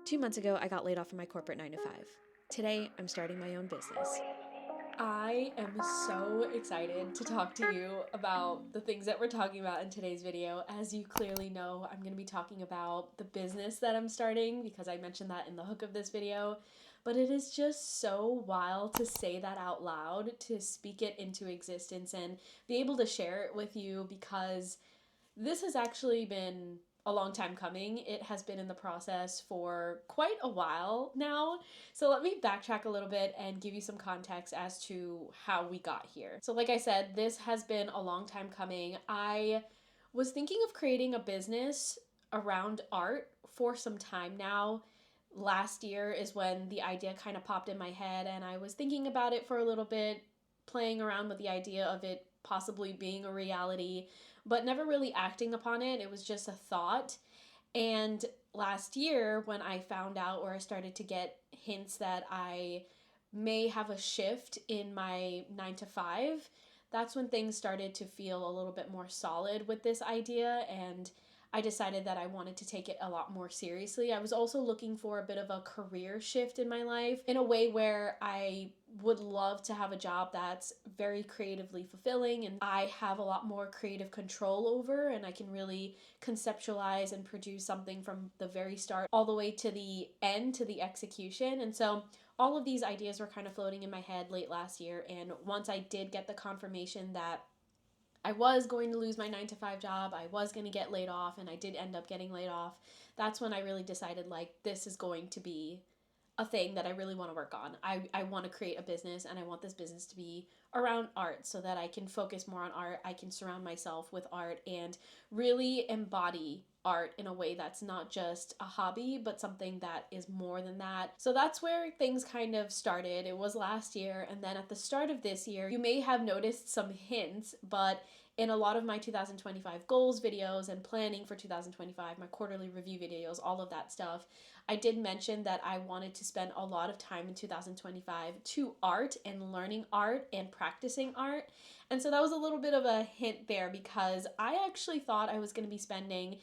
2 months ago, I got laid off from my corporate 9 to 5. Today, I'm starting my own business. I am so excited to talk to you about the things that we're talking about in today's video. As you clearly know, I'm going to be talking about the business that I'm starting because I mentioned that in the hook of this video. But it is just so wild to say that out loud, to speak it into existence and be able to share it with you because this has actually been a long time coming. It has been in the process for quite a while now. So let me backtrack a little bit and give you some context as to how we got here. So like I said, this has been a long time coming. I was thinking of creating a business around art for some time now. Last year is when the idea kind of popped in my head, and I was thinking about it for a little bit, playing around with the idea of it possibly being a reality, but never really acting upon it. It was just a thought. And last year, when I found out, or I started to get hints that I may have a shift in my 9 to 5, that's when things started to feel a little bit more solid with this idea. And I decided that I wanted to take it a lot more seriously. I was also looking for a bit of a career shift in my life in a way where I would love to have a job that's very creatively fulfilling and I have a lot more creative control over, and I can really conceptualize and produce something from the very start all the way to the end, to the execution. And so all of these ideas were kind of floating in my head late last year, and once I did get the confirmation that I was going to lose my 9 to 5 job, I was going to get laid off, and I did end up getting laid off, that's when I really decided, like, this is going to be a thing that I really want to work on. I want to create a business, and I want this business to be around art so that I can focus more on art. I can surround myself with art and really embody art in a way that's not just a hobby, but something that is more than that. So that's where things kind of started. It was last year, and then at the start of this year, you may have noticed some hints, but in a lot of my 2025 goals videos and planning for 2025, my quarterly review videos, all of that stuff, I did mention that I wanted to spend a lot of time in 2025 to art and learning art and practicing art. And so that was a little bit of a hint there because I actually thought I was going to be spending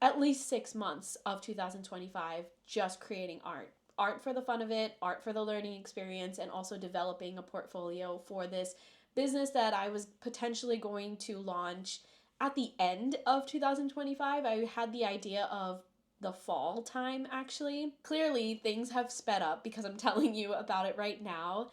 at least 6 months of 2025 just creating art. Art for the fun of it, art for the learning experience, and also developing a portfolio for this business that I was potentially going to launch at the end of 2025. I had the idea of the fall time actually. Clearly, things have sped up because I'm telling you about it right now.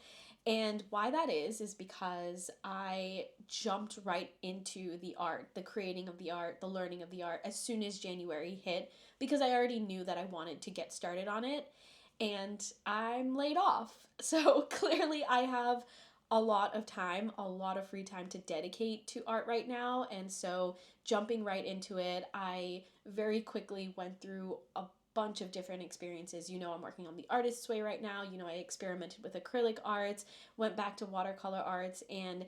And why that is because I jumped right into the art, the creating of the art, the learning of the art as soon as January hit because I already knew that I wanted to get started on it, and I'm laid off. So clearly, I have a lot of time, a lot of free time to dedicate to art right now. And so jumping right into it, I very quickly went through a bunch of different experiences. You know, I'm working on the artist's way right now. You know, I experimented with acrylic arts, went back to watercolor arts, and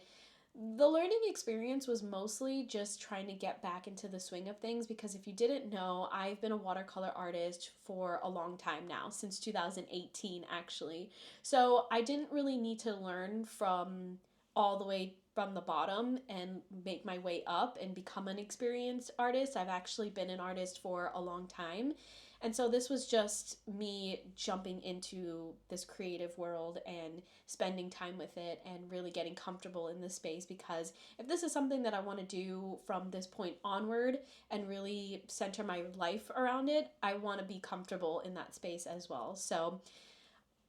the learning experience was mostly just trying to get back into the swing of things because if you didn't know, I've been a watercolor artist for a long time now, since 2018 actually. So I didn't really need to learn from all the way from the bottom and make my way up and become an experienced artist. I've actually been an artist for a long time. And so this was just me jumping into this creative world and spending time with it and really getting comfortable in this space, because if this is something that I want to do from this point onward and really center my life around it, I want to be comfortable in that space as well. So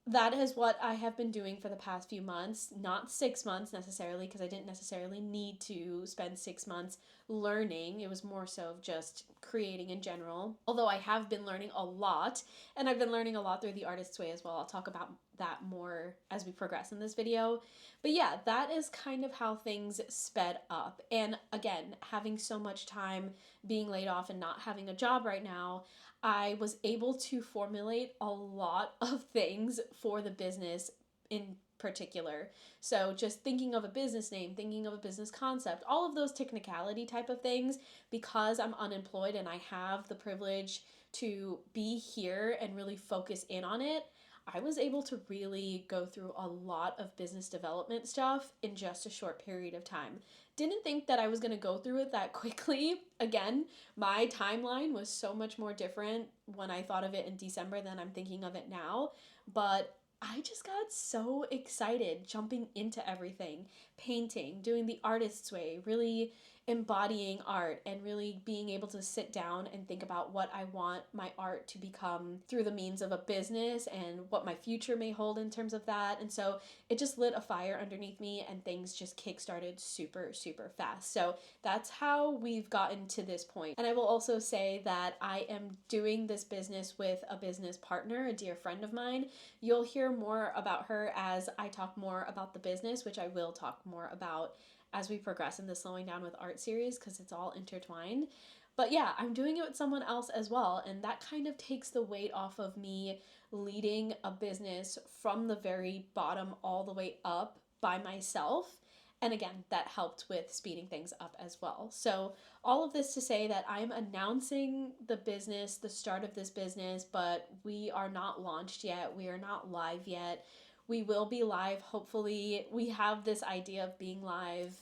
that is what I have been doing for the past few months. Not 6 months necessarily, because I didn't necessarily need to spend 6 months learning. It was more so of just creating in general. Although I have been learning a lot, and I've been learning a lot through the artist's way as well. I'll talk about that more as we progress in this video. But yeah, that is kind of how things sped up. And again, having so much time being laid off and not having a job right now, I was able to formulate a lot of things for the business in particular. So just thinking of a business name, thinking of a business concept, all of those technicality type of things, because I'm unemployed and I have the privilege to be here and really focus in on it, I was able to really go through a lot of business development stuff in just a short period of time. Didn't think that I was going to go through it that quickly. Again, my timeline was so much more different when I thought of it in December than I'm thinking of it now. But I just got so excited jumping into everything, painting, doing the artist's way, really embodying art and really being able to sit down and think about what I want my art to become through the means of a business and what my future may hold in terms of that. And so it just lit a fire underneath me and things just kickstarted super, super fast. So that's how we've gotten to this point. And I will also say that I am doing this business with a business partner, a dear friend of mine. You'll hear more about her as I talk more about the business, which I will talk more about as we progress in the Slowing Down with Art series because it's all intertwined. But yeah, I'm doing it with someone else as well, and that kind of takes the weight off of me leading a business from the very bottom all the way up by myself. And again, that helped with speeding things up as well. So all of this to say that I'm announcing the business, the start of this business, but we are not launched yet. We are not live yet. We will be live. Hopefully, we have this idea of being live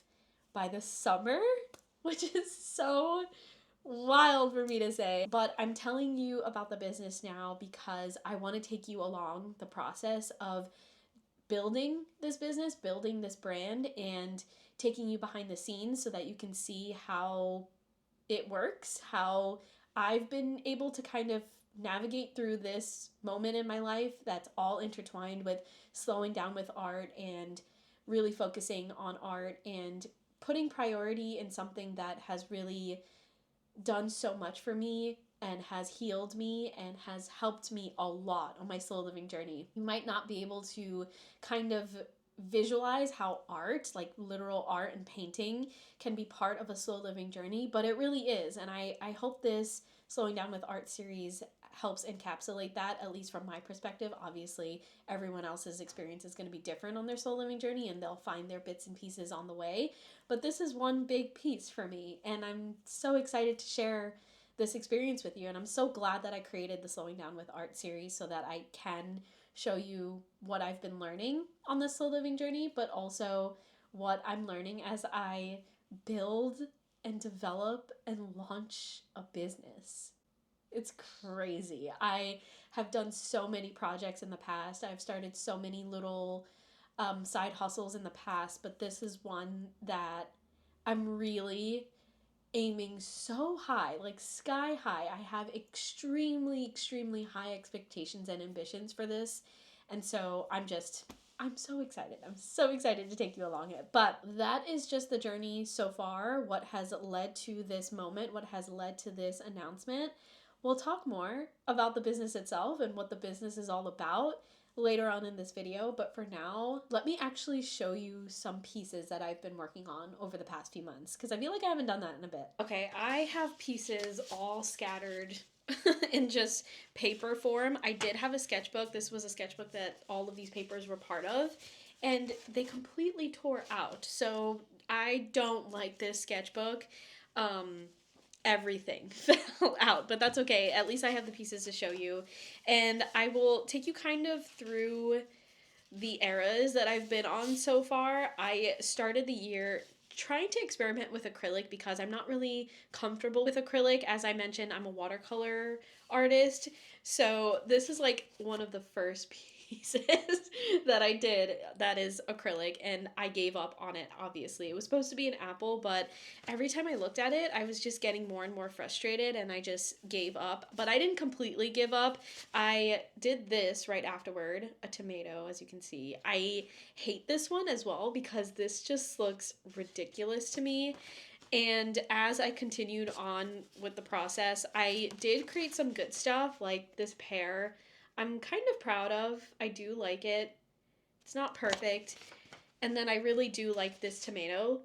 by the summer, which is so wild for me to say. But I'm telling you about the business now because I want to take you along the process of building this business, building this brand, and taking you behind the scenes so that you can see how it works, how I've been able to kind of navigate through this moment in my life that's all intertwined with slowing down with art and really focusing on art and putting priority in something that has really done so much for me and has healed me and has helped me a lot on my slow living journey. You might not be able to kind of visualize how art, like literal art and painting, can be part of a slow living journey, but it really is. And I hope this Slowing Down with Art series helps encapsulate that, at least from my perspective. Obviously, everyone else's experience is going to be different on their slow living journey and they'll find their bits and pieces on the way. But this is one big piece for me, and I'm so excited to share this experience with you. And I'm so glad that I created the Slowing Down with Art series so that I can show you what I've been learning on this slow living journey, but also what I'm learning as I build and develop and launch a business. It's crazy. I have done so many projects in the past. I've started so many little side hustles in the past, but this is one that I'm really aiming so high, like sky high. I have extremely, extremely high expectations and ambitions for this. And so I'm so excited. I'm so excited to take you along it. But that is just the journey so far, what has led to this moment, what has led to this announcement. We'll talk more about the business itself and what the business is all about later on in this video, but for now, let me actually show you some pieces that I've been working on over the past few months, because I feel like I haven't done that in a bit. Okay, I have pieces all scattered in just paper form. I did have a sketchbook. This was a sketchbook that all of these papers were part of, and they completely tore out. So I don't like this sketchbook. Everything fell out, but that's okay. At least I have the pieces to show you, and I will take you kind of through the eras that I've been on so far. I started the year trying to experiment with acrylic because I'm not really comfortable with acrylic. As I mentioned, I'm a watercolor artist, so this is like one of the first pieces that I did that is acrylic, and I gave up on it. Obviously, it was supposed to be an apple, but every time I looked at it, I was just getting more and more frustrated, and I just gave up. But I didn't completely give up. I did this right afterward, a tomato, as you can see. I hate this one as well because this just looks ridiculous to me. And as I continued on with the process, I did create some good stuff, like this pear. I'm kind of proud of. I do like it. It's not perfect. And then I really do like this tomato,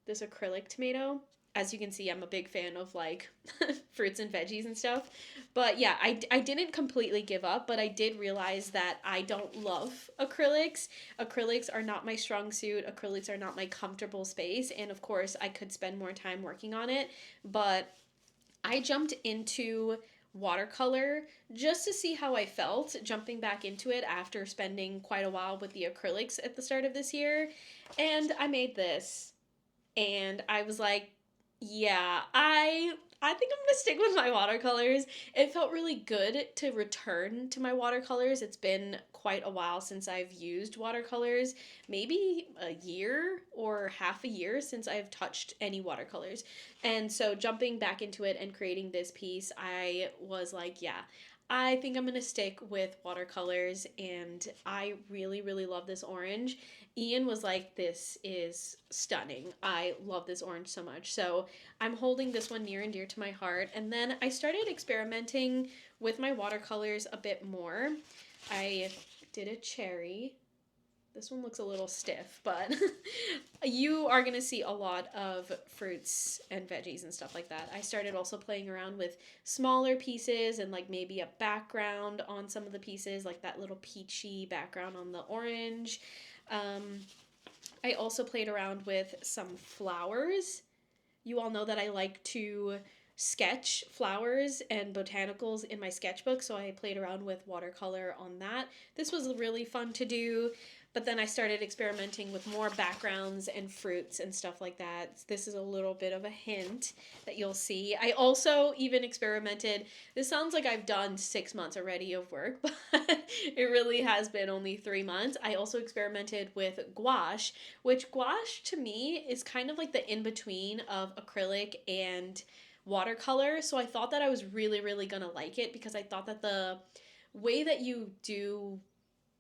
this acrylic tomato. As you can see, I'm a big fan of like fruits and veggies and stuff. But yeah, I didn't completely give up, but I did realize that I don't love acrylics. Acrylics are not my strong suit. Acrylics are not my comfortable space. And of course, I could spend more time working on it. But I jumped into watercolor just to see how I felt jumping back into it after spending quite a while with the acrylics at the start of this year. And I made this and I was like, yeah, I think I'm gonna stick with my watercolors. It felt really good to return to my watercolors. It's been quite a while since I've used watercolors, maybe a year or half a year since I've touched any watercolors. And so jumping back into it and creating this piece, I was like, yeah, I think I'm gonna stick with watercolors, and I really, really love this orange. Ian was like, this is stunning. I love this orange so much. So I'm holding this one near and dear to my heart. And then I started experimenting with my watercolors a bit more. I did a cherry. This one looks a little stiff, but you are going to see a lot of fruits and veggies and stuff like that. I started also playing around with smaller pieces and like maybe a background on some of the pieces, like that little peachy background on the orange. I also played around with some flowers. You all know that I like to sketch flowers and botanicals in my sketchbook, so I played around with watercolor on that. This was really fun to do, but then I started experimenting with more backgrounds and fruits and stuff like that. This is a little bit of a hint that you'll see. I also even experimented, this sounds like I've done 6 months already of work, but it really has been only 3 months. I also experimented with gouache, which gouache to me is kind of like the in-between of acrylic and watercolor. So I thought that I was really, really gonna like it because I thought that the way that you do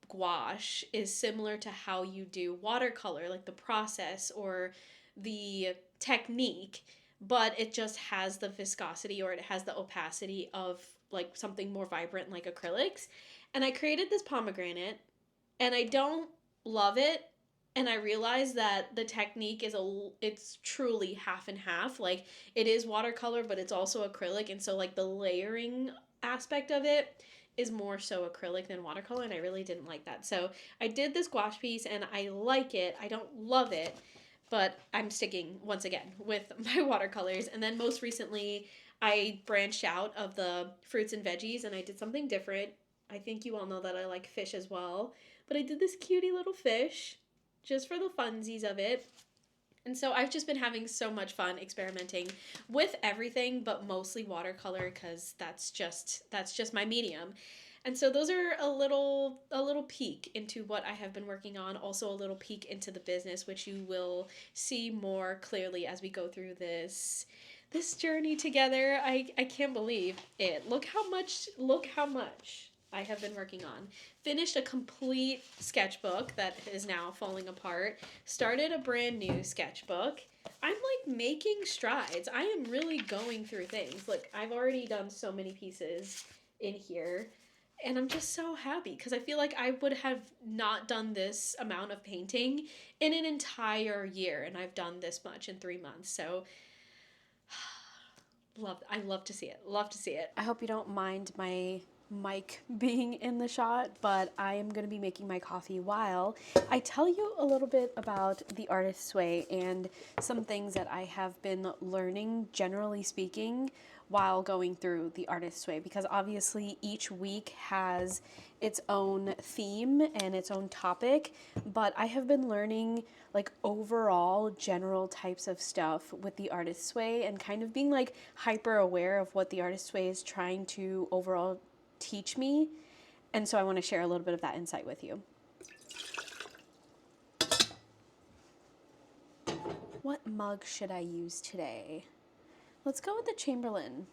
gouache is similar to how you do watercolor, like the process or the technique, but it just has the viscosity or it has the opacity of like something more vibrant like acrylics. And I created this pomegranate and I don't love it, and I realized that the technique is it's truly half and half. Like it is watercolor, but it's also acrylic, and so like the layering aspect of it is more so acrylic than watercolor, and I really didn't like that. So I did this gouache piece and I like it. I don't love it, but I'm sticking once again with my watercolors. And then most recently I branched out of the fruits and veggies and I did something different. I think you all know that I like fish as well, but I did this cutie little fish just for the funsies of it. And so I've just been having so much fun experimenting with everything, but mostly watercolor because that's just my medium. And so those are a little peek into what I have been working on, also a little peek into the business, which you will see more clearly as we go through this journey together. I can't believe it. Look how much I have been working on. Finished a complete sketchbook that is now falling apart. Started a brand new sketchbook. I'm like making strides. I am really going through things. Look, I've already done so many pieces in here. And I'm just so happy because I feel like I would have not done this amount of painting in an entire year. And I've done this much in 3 months. So I love to see it. Love to see it. I hope you don't mind my mic being in the shot, but I am going to be making my coffee while I tell you a little bit about the Artist's Way and some things that I have been learning, generally speaking, while going through the Artist's Way, because obviously each week has its own theme and its own topic, but I have been learning like overall general types of stuff with the Artist's Way and kind of being like hyper aware of what the Artist's Way is trying to overall teach me. And so I want to share a little bit of that insight with you. What mug should I use today? Let's go with the Chamberlain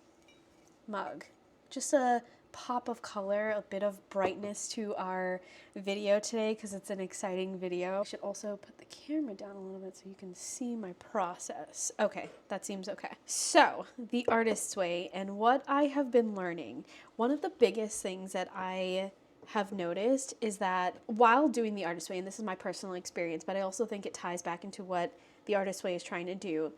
mug. Just a pop of color, a bit of brightness to our video today because it's an exciting video. I should also put the camera down a little bit so you can see my process. Okay, that seems okay. So, the Artist's Way and what I have been learning. One of the biggest things that I have noticed is that while doing the Artist's Way, and this is my personal experience, but I also think it ties back into what the Artist's Way is trying to do,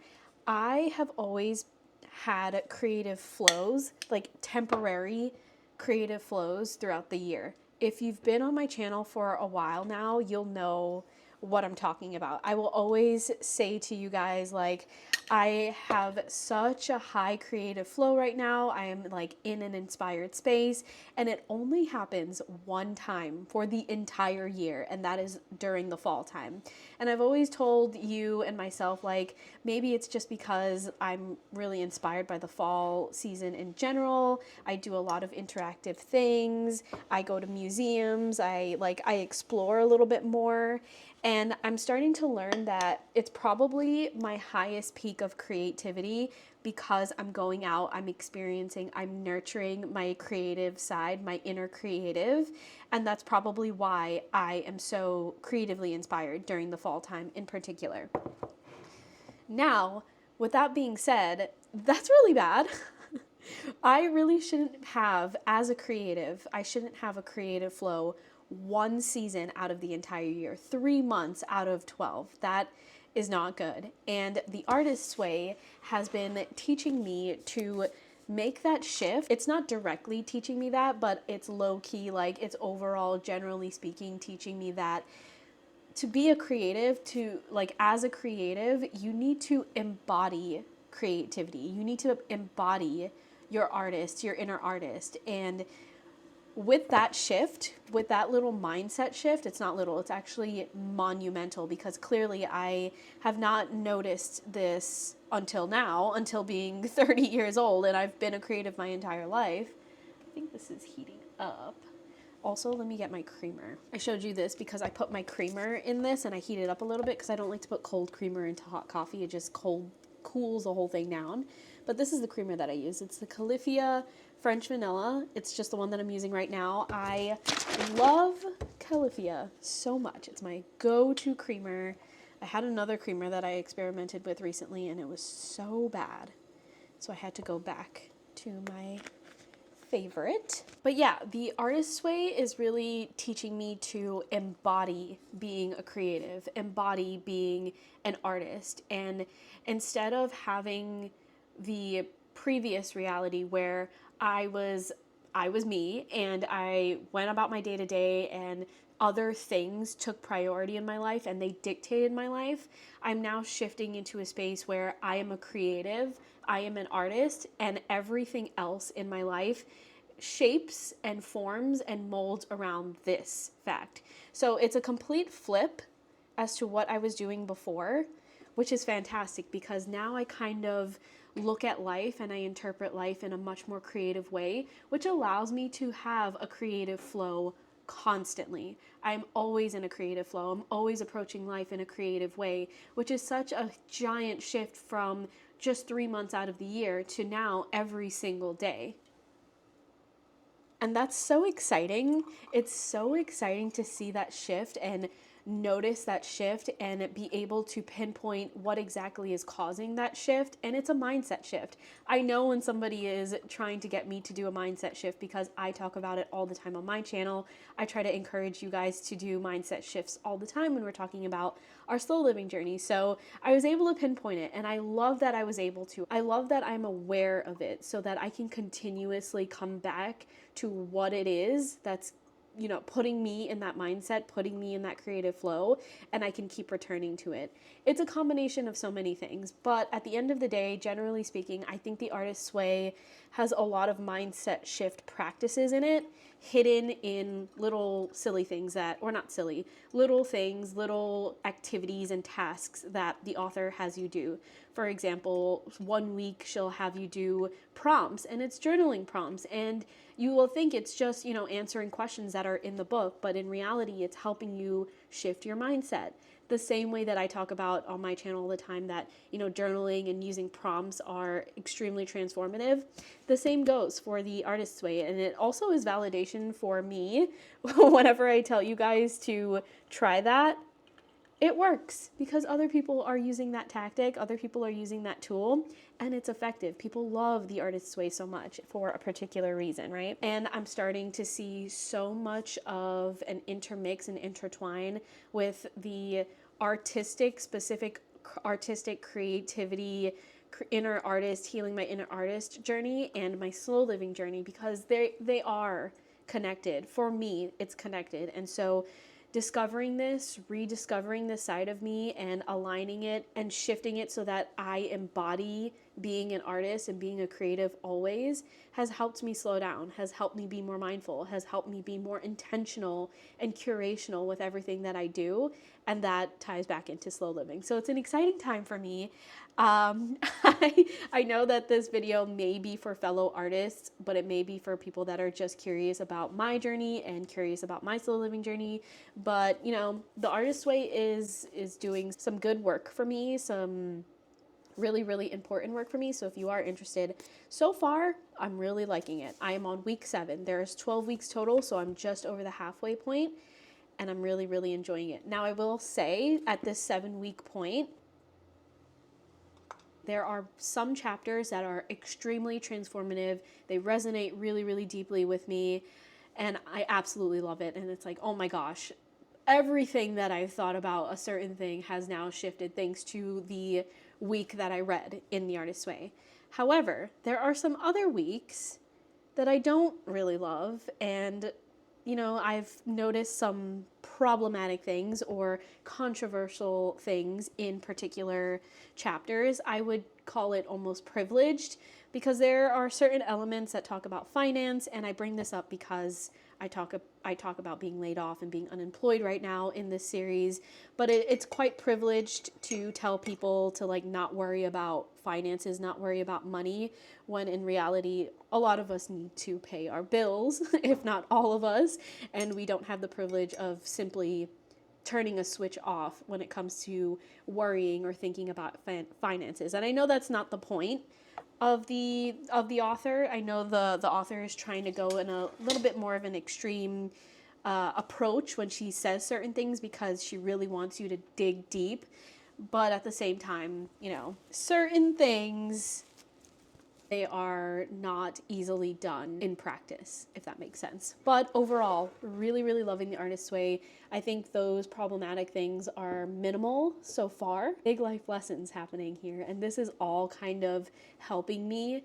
I have always had creative flows, like temporary creative flows throughout the year. If you've been on my channel for a while now, you'll know what I'm talking about. I will always say to you guys, like, I have such a high creative flow right now. I am like in an inspired space, and it only happens one time for the entire year, and that is during the fall time. And I've always told you and myself, like, maybe it's just because I'm really inspired by the fall season in general. I do a lot of interactive things. I go to museums. I explore a little bit more. And I'm starting to learn that it's probably my highest peak of creativity because I'm going out, I'm experiencing, I'm nurturing my creative side, my inner creative. And that's probably why I am so creatively inspired during the fall time in particular. Now, with that being said, that's really bad. I really shouldn't have, as a creative, I shouldn't have a creative flow one season out of the entire year, 3 months out of 12. That is not good. And the artist's way has been teaching me to make that shift. It's not directly teaching me that, but it's low key, like it's overall, generally speaking, teaching me that to be a creative, to like as a creative, you need to embody creativity. You need to embody your artist, your inner artist. And with that shift, with that little mindset shift, it's not little, it's actually monumental, because clearly I have not noticed this until now, until being 30 years old, and I've been a creative my entire life. I think this is heating up. Also, let me get my creamer. I showed you this because I put my creamer in this and I heat it up a little bit because I don't like to put cold creamer into hot coffee. It just cools the whole thing down. But this is the creamer that I use. It's the Califia French Vanilla. It's just the one that I'm using right now. I love Califia so much. It's my go-to creamer. I had another creamer that I experimented with recently and it was so bad. So I had to go back to my favorite. But yeah, the artist's way is really teaching me to embody being a creative, embody being an artist. And instead of having the previous reality where I was me and I went about my day to day and other things took priority in my life and they dictated my life, I'm now shifting into a space where I am a creative, I am an artist, and everything else in my life shapes and forms and molds around this fact. So it's a complete flip as to what I was doing before, which is fantastic because now I kind of look at life and I interpret life in a much more creative way, which allows me to have a creative flow constantly. I'm always in a creative flow. I'm always approaching life in a creative way, which is such a giant shift from just 3 months out of the year to now every single day. And that's so exciting. It's so exciting to see that shift and notice that shift and be able to pinpoint what exactly is causing that shift. And it's a mindset shift. I know when somebody is trying to get me to do a mindset shift because I talk about it all the time on my channel. I try to encourage you guys to do mindset shifts all the time when we're talking about our slow living journey. So I was able to pinpoint it, and I love that I was able to. I love that I'm aware of it so that I can continuously come back to what it is that's putting me in that mindset, putting me in that creative flow, and I can keep returning to it. It's a combination of so many things, but at the end of the day, generally speaking, I think the artist's way has a lot of mindset shift practices in it, hidden in little silly things little things, little activities and tasks that the author has you do. For example, 1 week she'll have you do prompts, and it's journaling prompts, and you will think it's just, answering questions that are in the book, but in reality, it's helping you shift your mindset. The same way that I talk about on my channel all the time that, journaling and using prompts are extremely transformative. The same goes for the artist's way. And it also is validation for me whenever I tell you guys to try that. It works because other people are using that tactic, other people are using that tool, and it's effective. People love the artist's way so much for a particular reason, right? And I'm starting to see so much of an intermix and intertwine with the specific artistic creativity, inner artist, healing my inner artist journey and my slow living journey, because they are connected. For me, it's connected. And so discovering this, rediscovering this side of me and aligning it and shifting it so that I embody being an artist and being a creative always has helped me slow down, has helped me be more mindful, has helped me be more intentional and curational with everything that I do. And that ties back into slow living. So it's an exciting time for me. I know that this video may be for fellow artists, but it may be for people that are just curious about my journey and curious about my slow living journey. But, you know, the Artist Way is doing some good work for me, some really, really important work for me. So if you are interested, so far, I'm really liking it. I am on week 7. There's 12 weeks total, so I'm just over the halfway point, and I'm really, really enjoying it. Now, I will say at this 7-week point, there are some chapters that are extremely transformative. They resonate really, really deeply with me, and I absolutely love it. And it's like, oh my gosh, everything that I've thought about a certain thing has now shifted thanks to the week that I read in The Artist's Way. However, there are some other weeks that I don't really love, and you know, I've noticed some problematic things or controversial things in particular chapters. I would call it almost privileged, because there are certain elements that talk about finance, and I bring this up because I talk about being laid off and being unemployed right now in this series, but it's quite privileged to tell people to like not worry about finances, not worry about money, when in reality, a lot of us need to pay our bills, if not all of us, and we don't have the privilege of simply turning a switch off when it comes to worrying or thinking about finances. And I know that's not the point of the author. I know the author is trying to go in a little bit more of an extreme approach when she says certain things, because she really wants you to dig deep. But at the same time, you know, certain things, they are not easily done in practice, if that makes sense. But overall, really, really loving The Artist's Way. I think those problematic things are minimal so far. Big life lessons happening here, and this is all kind of helping me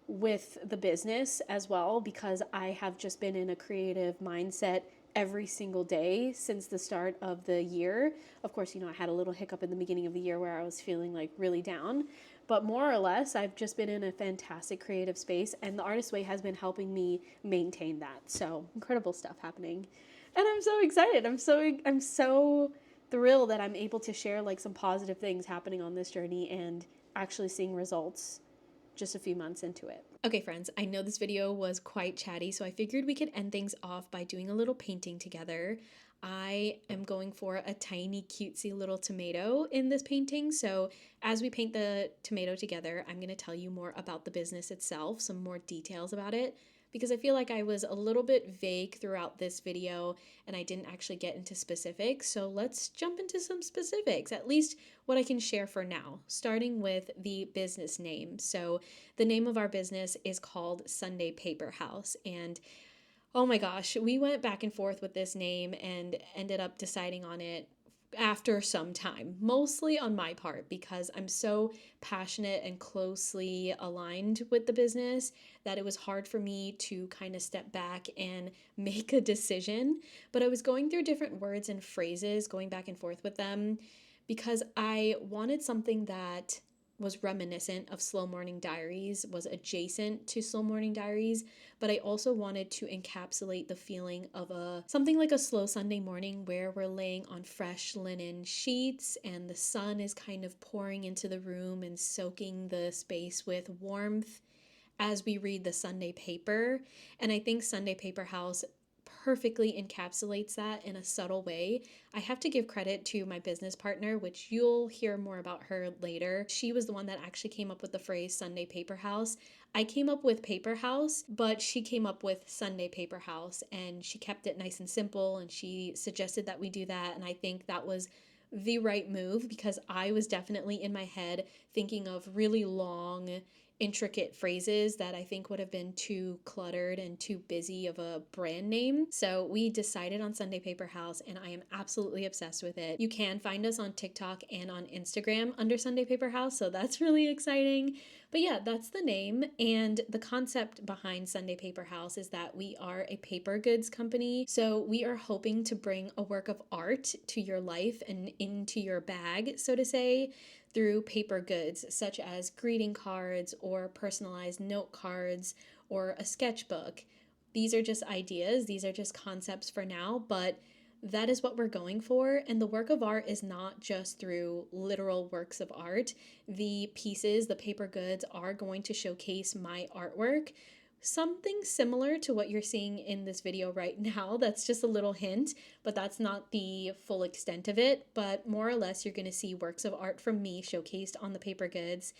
with the business as well, because I have just been in a creative mindset every single day since the start of the year. Of course, you know, I had a little hiccup in the beginning of the year where I was feeling like really down, but more or less, I've just been in a fantastic creative space, and The Artist's Way has been helping me maintain that. So incredible stuff happening. And I'm so excited. I'm so thrilled that I'm able to share like some positive things happening on this journey and actually seeing results just a few months into it. Okay, friends, I know this video was quite chatty, so I figured we could end things off by doing a little painting together. I am going for a tiny cutesy little tomato in this painting. So as we paint the tomato together, I'm going to tell you more about the business itself, some more details about it, because I feel like I was a little bit vague throughout this video and I didn't actually get into specifics. So let's jump into some specifics, at least what I can share for now, starting with the business name. So the name of our business is called Sunday Paper House, and oh my gosh, we went back and forth with this name and ended up deciding on it after some time, mostly on my part, because I'm so passionate and closely aligned with the business that it was hard for me to kind of step back and make a decision. But I was going through different words and phrases, going back and forth with them, because I wanted something that was reminiscent of Slow Morning Diaries, was adjacent to Slow Morning Diaries, but I also wanted to encapsulate the feeling of something like a slow Sunday morning where we're laying on fresh linen sheets and the sun is kind of pouring into the room and soaking the space with warmth as we read the Sunday paper. And I think Sunday Paper House perfectly encapsulates that in a subtle way. I have to give credit to my business partner, which you'll hear more about her later. She was the one that actually came up with the phrase Sunday Paper House. I came up with Paper House, but she came up with Sunday Paper House, and she kept it nice and simple, and she suggested that we do that, and I think that was the right move, because I was definitely in my head thinking of really long intricate phrases that I think would have been too cluttered and too busy of a brand name. So we decided on Sunday Paper House, and I am absolutely obsessed with it. You can find us on TikTok and on Instagram under Sunday Paper House, so that's really exciting. But yeah, that's the name. And the concept behind Sunday Paper House is that we are a paper goods company. So we are hoping to bring a work of art to your life and into your bag, so to say, through paper goods such as greeting cards or personalized note cards or a sketchbook. These are just ideas, these are just concepts for now, but that is what we're going for. And the work of art is not just through literal works of art. The pieces, the paper goods, are going to showcase my artwork. Something similar to what you're seeing in this video right now. That's just a little hint, but that's not the full extent of it. But more or less, you're going to see works of art from me showcased on the paper goods.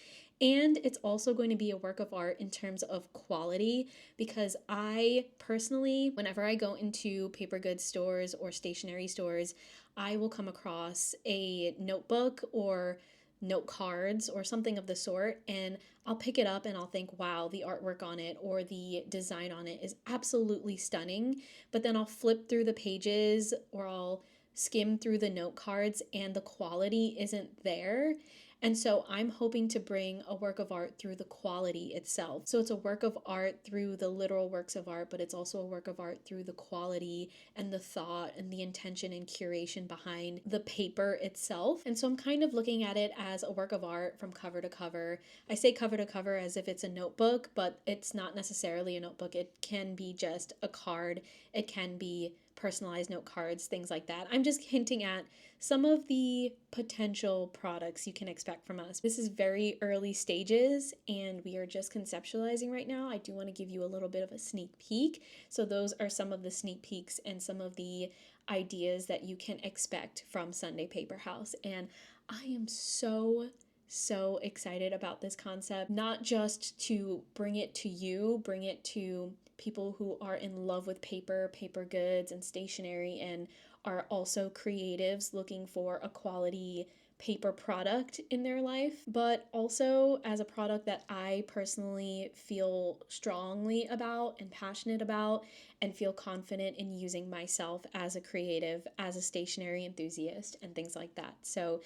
And it's also going to be a work of art in terms of quality, because I personally, whenever I go into paper goods stores or stationery stores, I will come across a notebook or note cards or something of the sort, and I'll pick it up and I'll think, wow, the artwork on it or the design on it is absolutely stunning. But then I'll flip through the pages or I'll skim through the note cards and the quality isn't there. And so I'm hoping to bring a work of art through the quality itself. So it's a work of art through the literal works of art, but it's also a work of art through the quality and the thought and the intention and curation behind the paper itself. And so I'm kind of looking at it as a work of art from cover to cover. I say cover to cover as if it's a notebook, but it's not necessarily a notebook. It can be just a card. It can be personalized note cards, things like that. I'm just hinting at some of the potential products you can expect from us. This is very early stages and we are just conceptualizing right now. I do want to give you a little bit of a sneak peek. So those are some of the sneak peeks and some of the ideas that you can expect from Sunday Paper House. And I am so excited about this concept, not just to bring it to you, bring it to people who are in love with paper, paper goods, and stationery, and are also creatives looking for a quality paper product in their life, but also as a product that I personally feel strongly about and passionate about and feel confident in using myself as a creative, as a stationery enthusiast, and things like that. So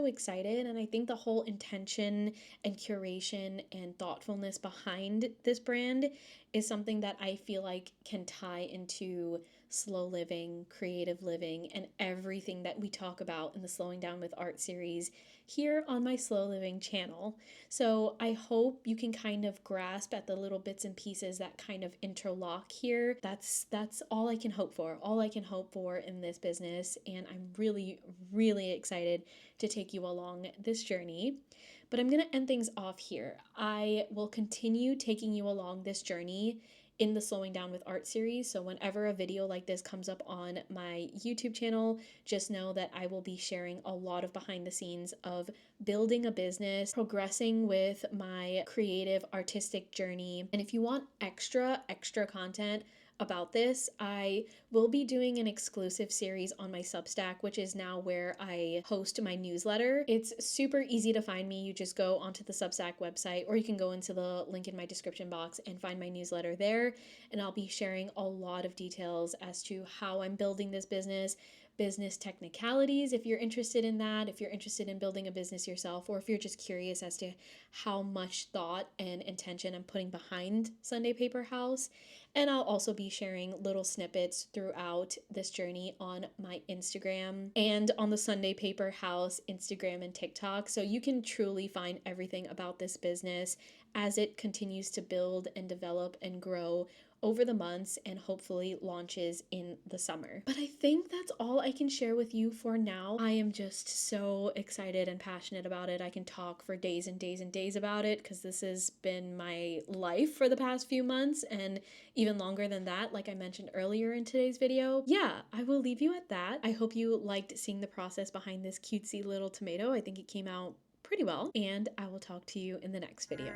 excited. And I think the whole intention and curation and thoughtfulness behind this brand is something that I feel like can tie into slow living, creative living, and everything that we talk about in the Slowing Down with Art series here on my Slow Living channel. So I hope you can kind of grasp at the little bits and pieces that kind of interlock here. That's all I can hope for, all I can hope for in this business, and I'm really excited to take you along this journey. But I'm going to end things off here. I will continue taking you along this journey in the Slowing Down with Art series. So whenever a video like this comes up on my YouTube channel, just know that I will be sharing a lot of behind the scenes of building a business, progressing with my creative artistic journey. And if you want extra content about this, I will be doing an exclusive series on my Substack, which is now where I host my newsletter. It's super easy to find me. You just go onto the Substack website, or you can go into the link in my description box and find my newsletter there. And I'll be sharing a lot of details as to how I'm building this business technicalities, if you're interested in that, if you're interested in building a business yourself, or if you're just curious as to how much thought and intention I'm putting behind Sunday Paper House. And I'll also be sharing little snippets throughout this journey on my Instagram and on the Sunday Paper House Instagram and TikTok. So you can truly find everything about this business as it continues to build and develop and grow over the months and hopefully launches in the summer. But I think that's all I can share with you for now. I am just so excited and passionate about it. I can talk for days and days and days about it because this has been my life for the past few months and even longer than that, like I mentioned earlier in today's video. Yeah, I will leave you at that. I hope you liked seeing the process behind this cutesy little tomato. I think it came out pretty well, and I will talk to you in the next video.